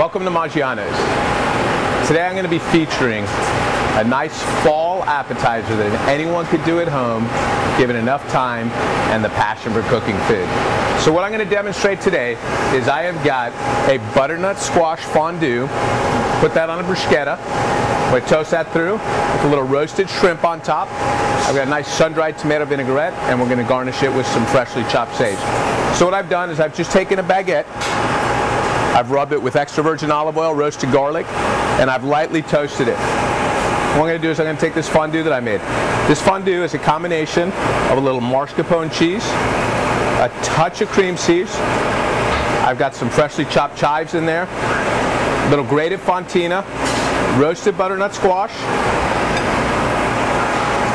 Welcome to Maggiano's. Today I'm going to be featuring a nice fall appetizer that anyone could do at home, given enough time and the passion for cooking food. So what I'm going to demonstrate today is I have got a butternut squash fondue. Put that on a bruschetta. I'm going to toast that through with a little roasted shrimp on top. I've got a nice sun-dried tomato vinaigrette, and we're going to garnish it with some freshly chopped sage. So what I've done is I've just taken a baguette, I've rubbed it with extra virgin olive oil, roasted garlic, and I've lightly toasted it. What I'm going to do is I'm going to take this fondue that I made. This fondue is a combination of a little mascarpone cheese, a touch of cream cheese. I've got some freshly chopped chives in there, a little grated fontina, roasted butternut squash,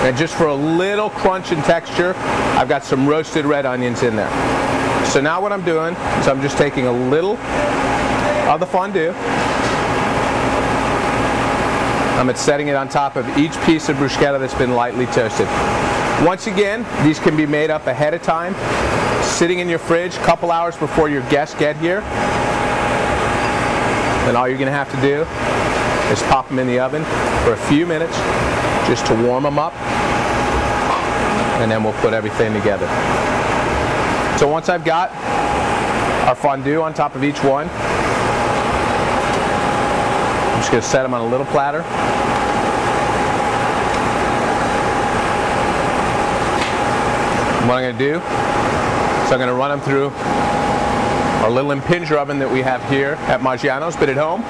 and just for a little crunch and texture, I've got some roasted red onions in there. So now what I'm doing is I'm just taking a little of the fondue. I'm setting it on top of each piece of bruschetta that's been lightly toasted. Once again, these can be made up ahead of time, sitting in your fridge a couple hours before your guests get here. And all you're going to have to do is pop them in the oven for a few minutes just to warm them up, and then we'll put everything together. So once I've got our fondue on top of each one, I'm just going to set them on a little platter. And what I'm going to do is I'm going to run them through our little impinger oven that we have here at Maggiano's, but at home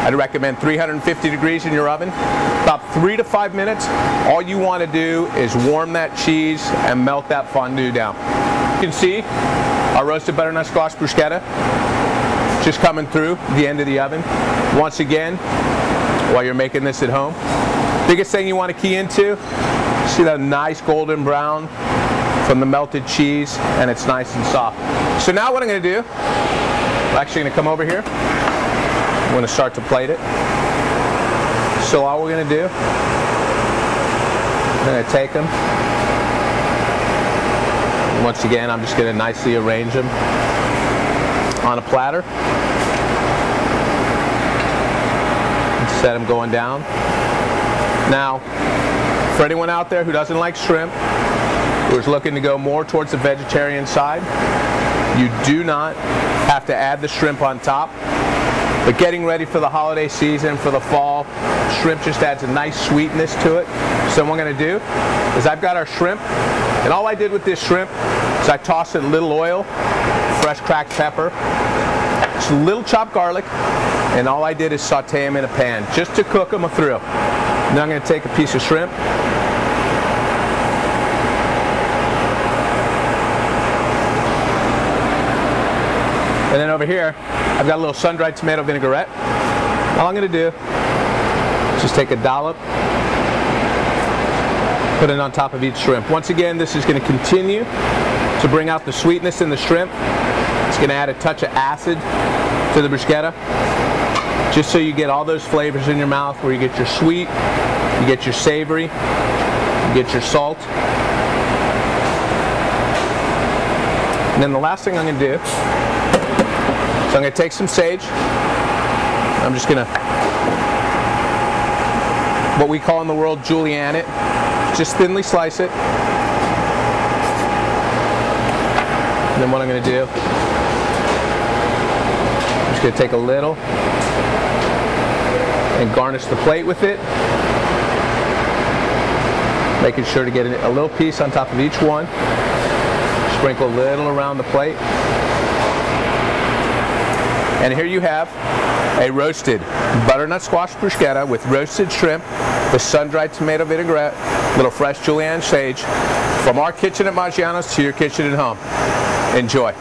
I'd recommend 350 degrees in your oven. About 3 to 5 minutes. All you want to do is warm that cheese and melt that fondue down. You can see our roasted butternut squash bruschetta just coming through the end of the oven. Once again, while you're making this at home, biggest thing you want to key into, see that nice golden brown from the melted cheese, and it's nice and soft. So now what I'm going to do, I'm actually going to come over here. I'm going to start to plate it. So all we're going to do, I'm going to take them. Once again, I'm just going to nicely arrange them on a platter. Set them going down. Now, for anyone out there who doesn't like shrimp, who's looking to go more towards the vegetarian side, you do not have to add the shrimp on top. But getting ready for the holiday season, for the fall, shrimp just adds a nice sweetness to it. So what I'm going to do is I've got our shrimp, and all I did with this shrimp is I tossed it in a little oil, fresh cracked pepper, just a little chopped garlic, and all I did is saute them in a pan just to cook them through. Now I'm going to take a piece of shrimp, and then over here I've got a little sun-dried tomato vinaigrette. All I'm going to do is just take a dollop, put it on top of each shrimp. Once again, this is going to continue to bring out the sweetness in the shrimp. It's going to add a touch of acid to the bruschetta, just so you get all those flavors in your mouth, where you get your sweet, you get your savory, you get your salt. And then the last thing I'm going to do, so I'm going to take some sage. I'm just going to, what we call in the world, julienne it. Just thinly slice it. And then what I'm going to do, I'm just going to take a little and garnish the plate with it, making sure to get a little piece on top of each one. Sprinkle a little around the plate. And here you have a roasted butternut squash bruschetta with roasted shrimp, with sun-dried tomato vinaigrette, little fresh julienne sage, from our kitchen at Maggiano's to your kitchen at home. Enjoy.